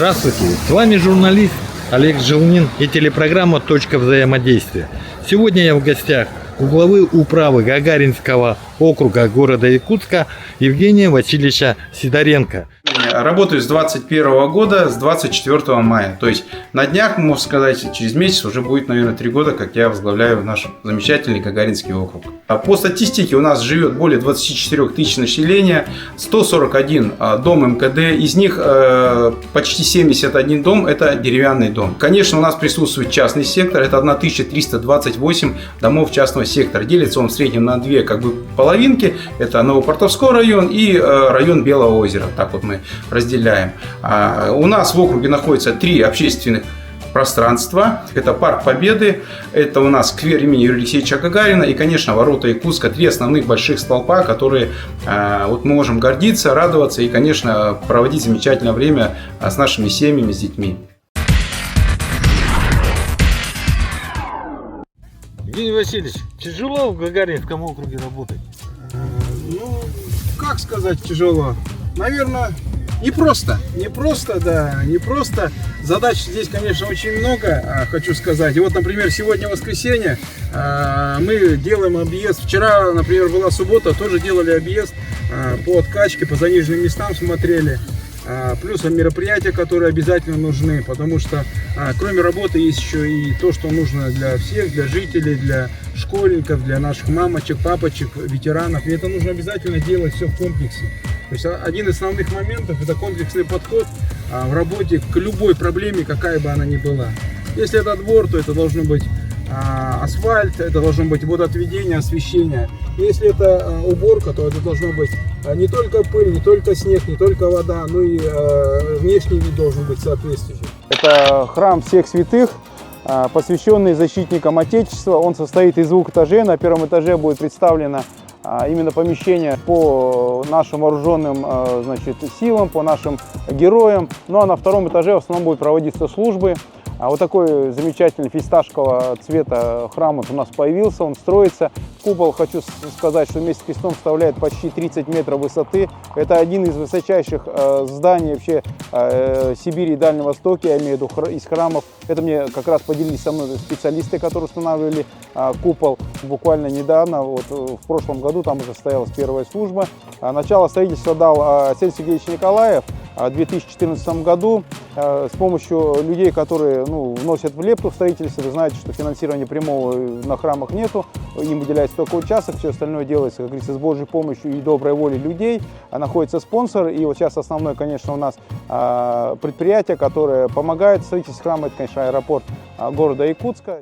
Здравствуйте, с вами журналист Олег Желнин и телепрограмма «Точка взаимодействия». Сегодня я в гостях у главы управы Гагаринского округа города Якутска Евгения Васильевича Сидоренко. Работаю с 21 года, с 24 мая. То есть на днях, можно сказать, через месяц уже будет, наверное, 3 года, как я возглавляю наш замечательный Гагаринский округ. По статистике у нас живет более 24 тысяч населения, 141 дом МКД, из них почти 71 дом – это деревянный дом. Конечно, у нас присутствует частный сектор, это 1328 домов частного сектора. Делится он в среднем на две половинки, это Новопортовской район и район Белого озера. Так вот мы разделяем. У нас в округе находится 3 общественных пространства. Это Парк Победы, это у нас сквер имени Юрия Алексеевича Гагарина и, конечно, ворота Якутска. 3 основных больших столпа, которые мы можем гордиться, радоваться и, конечно, проводить замечательное время с нашими семьями, с детьми. Евгений Васильевич, тяжело в Гагаринском округе работать? Ну, как сказать тяжело? Наверное, непросто. Непросто. Задач здесь, конечно, очень много, хочу сказать. И вот, например, сегодня воскресенье, мы делаем объезд. Вчера, например, была суббота, тоже делали объезд по откачке, по заниженным местам смотрели. Плюс мероприятия, которые обязательно нужны, потому что кроме работы есть еще и то, что нужно для всех, для жителей, для школьников, для наших мамочек, папочек, ветеранов. И это нужно обязательно делать все в комплексе. То есть один из основных моментов – это комплексный подход в работе к любой проблеме, какая бы она ни была. Если это двор, то это должно быть асфальт, это должно быть водоотведение, освещение. Если это уборка, то это должно быть не только пыль, не только снег, не только вода, но и внешний вид должен быть соответствующий. Это храм всех святых, посвященный защитникам Отечества. Он состоит из 2 этажей. На первом этаже будет представлено именно помещение по нашим вооруженным силам, по нашим героям. Ну а на втором этаже в основном будут проводиться службы. Вот такой замечательный фисташкового цвета храм у нас появился, он строится. Купол, хочу сказать, что вместе с крестом составляет почти 30 метров высоты. Это один из высочайших зданий вообще Сибири и Дальнего Востока, я имею в виду из храмов. Это мне как раз поделились со мной специалисты, которые устанавливали купол буквально недавно. Вот в прошлом году там уже состоялась первая служба. Начало строительства дал Сергей Сергеевич Николаев в 2014 году с помощью людей, которые вносят в лепту в строительство. Вы знаете, что финансирования прямого на храмах нету, им выделяется только участок, все остальное делается, как говорится, с Божьей помощью и доброй волей людей. Находится спонсор, и вот сейчас основное, конечно, у нас предприятие, которое помогает в строительстве храма, это, конечно, аэропорт города Якутска.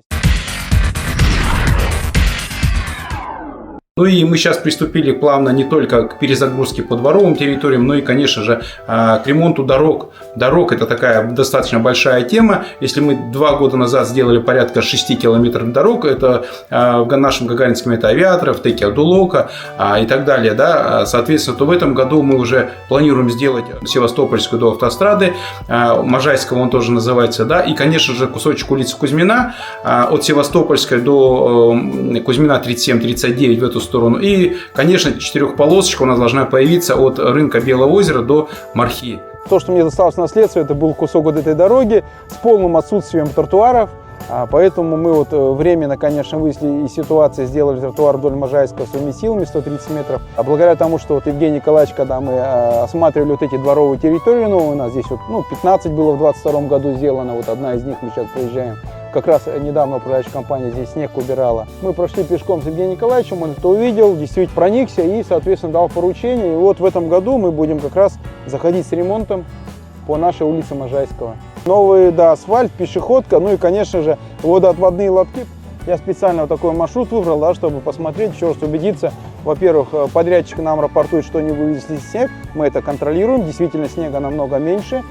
Ну и мы сейчас приступили плавно не только к перезагрузке по дворовым территориям, но и, конечно же, к ремонту дорог. Дорог – это такая достаточно большая тема. Если мы 2 года назад сделали порядка 6 километров дорог, это в нашем Гагаринском это Авиаторов, Теки-Адулока и так далее, да, соответственно, то в этом году мы уже планируем сделать Севастопольскую до автострады, Можайского он тоже называется, да, и, конечно же, кусочек улицы Кузьмина от Севастопольской до Кузьмина 37-39 в эту сторону. И, конечно, 4-полосочка у нас должна появиться от рынка Белого озера до Мархи. То, что мне досталось в наследство, это был кусок вот этой дороги с полным отсутствием тротуаров. Поэтому мы вот временно, конечно, вышли из ситуации, сделали тротуар вдоль Можайского своими силами 130 метров. А благодаря тому, что вот Евгений Николаевич, когда мы осматривали вот эти дворовые территории, у нас здесь вот 15 было в 22 году сделано, вот одна из них мы сейчас проезжаем. Как раз недавно управляющая компания здесь снег убирала. Мы прошли пешком с Евгением Николаевичем, он это увидел, действительно проникся и, соответственно, дал поручение. И вот в этом году мы будем как раз заходить с ремонтом по нашей улице Можайского. Новый, асфальт, пешеходка, ну и, конечно же, водоотводные лотки. Я специально вот такой маршрут выбрал, чтобы посмотреть, еще раз убедиться. Во-первых, подрядчик нам рапортует, что не вывезли снег, мы это контролируем, действительно снега намного меньше.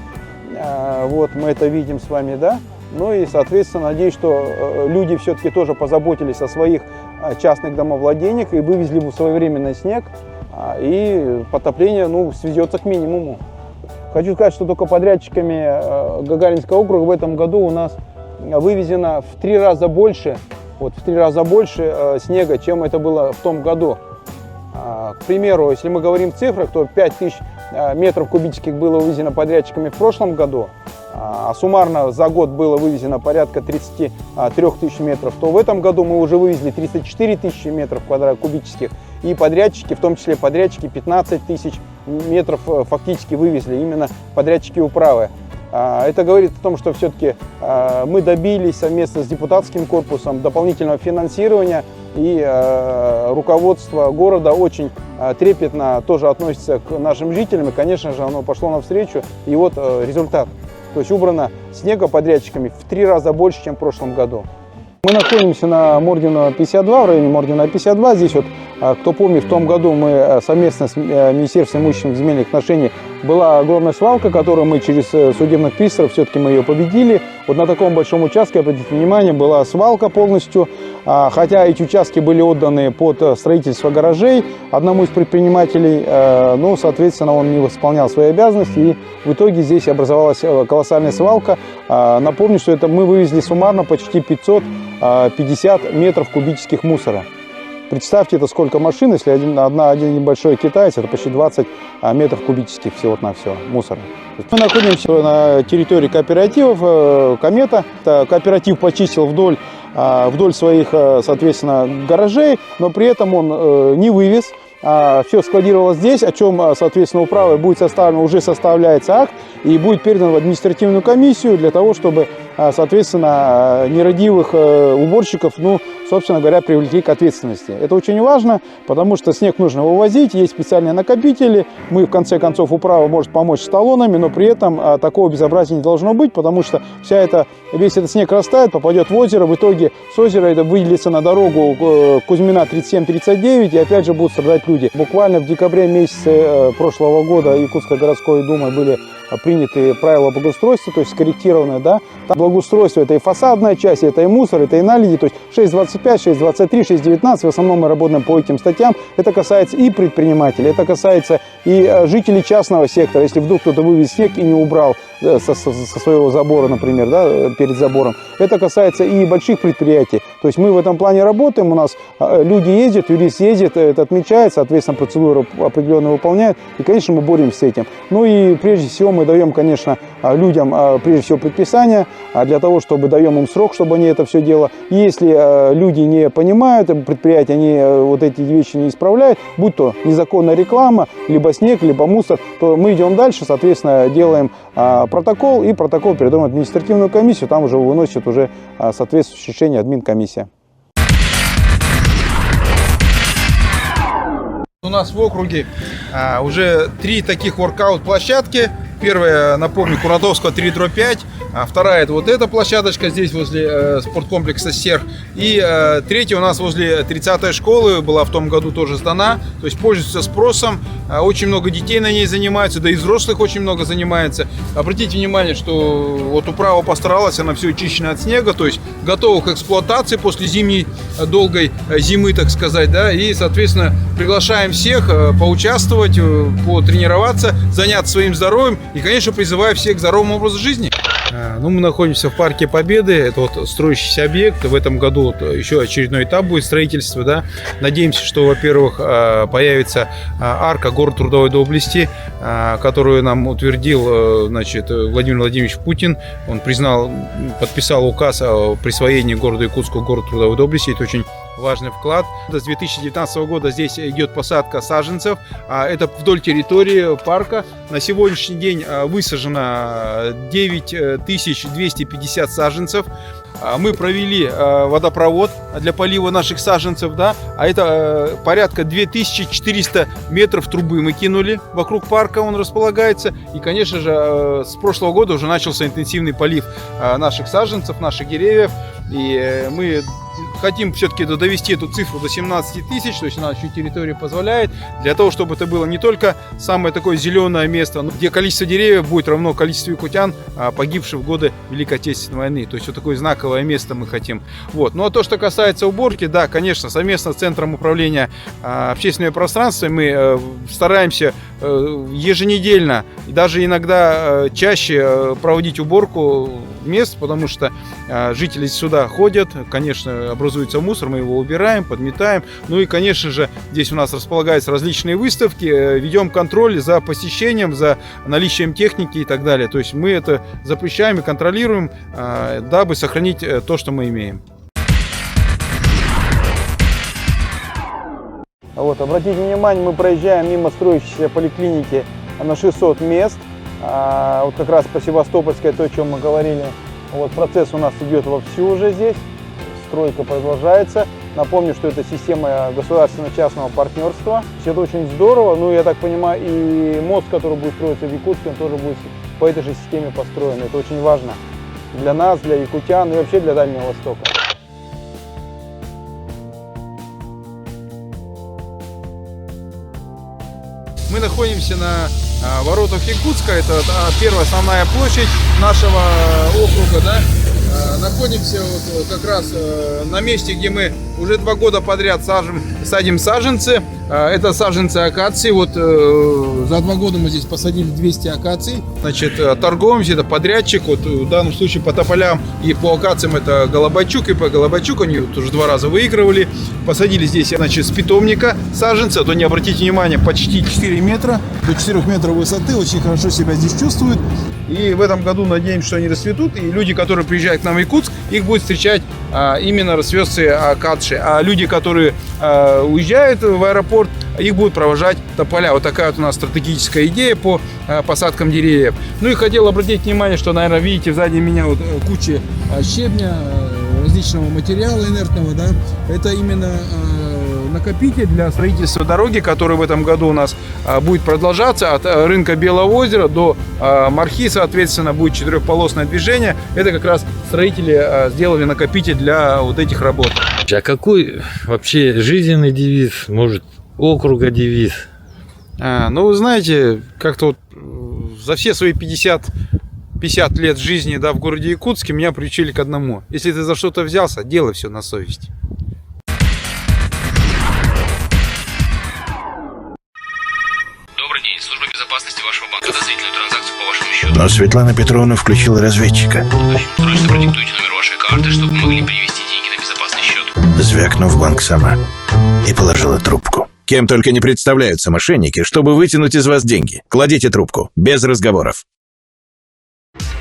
Вот мы это видим с вами, да. Ну и, соответственно, надеюсь, что люди все-таки тоже позаботились о своих частных домовладениях и вывезли своевременно снег, и потопление сведется к минимуму. Хочу сказать, что только подрядчиками Гагаринского округа в этом году у нас вывезено в 3 раза больше, снега, чем это было в том году. К примеру, если мы говорим в цифрах, то 5000 метров кубических было вывезено подрядчиками в прошлом году. а суммарно за год было вывезено порядка 33 тысяч метров, то в этом году мы уже вывезли 34 тысячи метров кубических. И подрядчики, в том числе подрядчики, 15 тысяч метров фактически вывезли, именно подрядчики управы. Это говорит о том, что все-таки мы добились совместно с депутатским корпусом дополнительного финансирования, и руководство города очень трепетно тоже относится к нашим жителям, и, конечно же, оно пошло навстречу, и вот результат. То есть убрано снега подрядчиками в 3 раза больше, чем в прошлом году. Мы находимся на Мордина 52, в районе Мордина 52. Здесь вот, кто помнит, в том году мы совместно с Министерством имущественных земельных отношений была огромная свалка, которую мы через судебных приставов все-таки мы ее победили. Вот на таком большом участке, обратите внимание, была свалка полностью, хотя эти участки были отданы под строительство гаражей одному из предпринимателей, но, соответственно, он не выполнял свои обязанности, и в итоге здесь образовалась колоссальная свалка. Напомню, что это мы вывезли суммарно почти 550 метров кубических мусора. Представьте, это сколько машин, если один небольшой китаец, это почти 20 метров кубических всего-навсего мусора. Мы находимся на территории кооперативов «Комета». Кооператив почистил вдоль своих, соответственно, гаражей, но при этом он не вывез. Все складировалось здесь, о чем, соответственно, управой будет составлен, уже составляется акт и будет передан в административную комиссию для того, чтобы, соответственно, нерадивых уборщиков, собственно говоря, привлекли к ответственности. Это очень важно, потому что снег нужно вывозить, есть специальные накопители. Мы, в конце концов, управа может помочь с талонами, но при этом такого безобразия не должно быть, потому что весь этот снег растает, попадет в озеро, в итоге с озера это выделится на дорогу Кузьмина 37-39, и опять же будут страдать люди. Буквально в декабре месяце прошлого года Якутской городской думой были приняты правила благоустройства, то есть скорректированные, да. Там благоустройство — это и фасадная часть, это и мусор, это и наледи, то есть 6.25, 6.23, 6.19, в основном мы работаем по этим статьям. Это касается и предпринимателей, это касается и жителей частного сектора. Если вдруг кто-то вывез снег и не убрал со своего забора, например, да, перед забором, это касается и больших предприятий. То есть мы в этом плане работаем, у нас люди ездят, юрист ездит, это отмечает, соответственно, процедуру определенно выполняет, и, конечно, мы боремся с этим. Ну и прежде всего мы даем, конечно, людям, прежде всего, предписания, для того, чтобы даем им срок, чтобы они это все дело. Если люди не понимают, предприятия, они вот эти вещи не исправляют, будь то незаконная реклама, либо снег, либо мусор, то мы идем дальше, соответственно, делаем протокол, и протокол передаем в административную комиссию, там уже выносит уже соответствующее решение админкомиссия. У нас в округе уже 3 таких воркаут-площадки. Первая, напомню, Куратовского 3/5, а вторая — это вот эта площадочка здесь возле спорткомплекса «Серх». И третья у нас возле 30-й школы, была в том году тоже сдана, то есть пользуется спросом. Очень много детей на ней занимаются, да и взрослых очень много занимается. Обратите внимание, что вот управа постаралась, она все очищена от снега, то есть готова к эксплуатации после зимней, долгой зимы, так сказать, да, и, соответственно, приглашаем всех поучаствовать, потренироваться, заняться своим здоровьем и, конечно, призываю всех к здоровому образу жизни. Мы находимся в парке Победы, это вот строящийся объект. В этом году еще очередной этап будет строительства, да. Надеемся, что, во-первых, появится арка город трудовой доблести, которую нам утвердил, значит, Владимир Владимирович Путин. Он подписал указ о присвоении городу Якутску город трудовой доблести. Это очень важный вклад. С 2019 года здесь идет посадка саженцев. Это вдоль территории парка. На сегодняшний день высажено 9250 саженцев. Мы провели водопровод для полива наших саженцев, да, а это порядка 2400 метров трубы мы кинули вокруг парка, он располагается. И, конечно же, с прошлого года уже начался интенсивный полив наших саженцев, наших деревьев. И мы хотим все-таки довести эту цифру до 17 тысяч, то есть наша территория позволяет, для того, чтобы это было не только самое такое зеленое место, но где количество деревьев будет равно количеству якутян, погибших в годы Великой Отечественной войны. То есть вот такое знаковое место мы хотим. Вот. Ну а то, что касается уборки, да, конечно, совместно с Центром управления общественными пространствами мы стараемся еженедельно, и даже иногда чаще проводить уборку мест, потому что жители сюда ходят, конечно, образуется мусор, мы его убираем, подметаем. Ну и, конечно же, здесь у нас располагаются различные выставки, ведем контроль за посещением, за наличием техники и так далее. То есть мы это запрещаем и контролируем, дабы сохранить то, что мы имеем. Вот, обратите внимание, мы проезжаем мимо строящейся поликлиники на 600 мест. Вот как раз по Севастопольской, то, о чем мы говорили. Вот, процесс у нас идет вовсю уже здесь. Стройка продолжается. Напомню, что это система государственно-частного партнерства. Это очень здорово. Ну, я так понимаю, и мост, который будет строиться в Якутске, он тоже будет по этой же системе построен. Это очень важно для нас, для якутян и вообще для Дальнего Востока. Мы находимся на воротах Якутска, это первая основная площадь нашего округа, да? Находимся вот как раз на месте, где мы уже 2 года подряд садим саженцы. Это саженцы акации. Вот за 2 года мы здесь посадили 200 акаций. Значит, торгуемся, это подрядчик. Вот в данном случае по тополям и по акациям это Голобайчук. И по Голобайчук они вот уже 2 раза выигрывали. Посадили здесь, значит, с питомника саженцы. А то не обратите внимание, почти 4 метра. До 4 метров высоты. Очень хорошо себя здесь чувствуют. И в этом году надеемся, что они расцветут. И люди, которые приезжают к нам в Якутск, их будет встречать именно расцветшие акации. А люди, которые уезжают в аэропорт, их будут провожать тополя. Вот такая вот у нас стратегическая идея по посадкам деревьев. Ну и хотел обратить внимание, что, наверное, видите сзади меня вот куча щебня, различного материала инертного, да. Это именно накопитель для строительства дороги, который в этом году у нас будет продолжаться от рынка Белого озера до Мархи, соответственно, будет 4-полосное движение. Это как раз строители сделали накопитель для вот этих работ. А какой вообще жизненный девиз, может, округа девиз? Ну, вы знаете, как-то вот за все свои 50 лет жизни, да, в городе Якутске меня приучили к одному. Если ты за что-то взялся, делай все на совесть. Добрый день, служба безопасности вашего банка. Подозрительную транзакцию по вашему счету. Но Светлана Петровна включила разведчика. Срочно продиктуйте номер вашей карты, чтобы мы могли перевести деньги на безопасный счет. Звякнув банк сама и положила трубку. Кем только не представляются мошенники, чтобы вытянуть из вас деньги. Кладите трубку, без разговоров.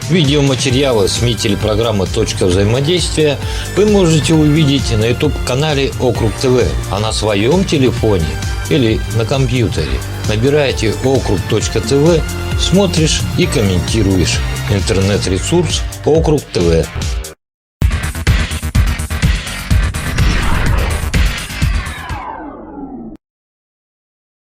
Видеоматериалы СМИ телепрограммы «Точка взаимодействия» вы можете увидеть на YouTube-канале Округ ТВ, а на своем телефоне или на компьютере набираете Округ.тв, смотришь и комментируешь. Интернет-ресурс Округ ТВ.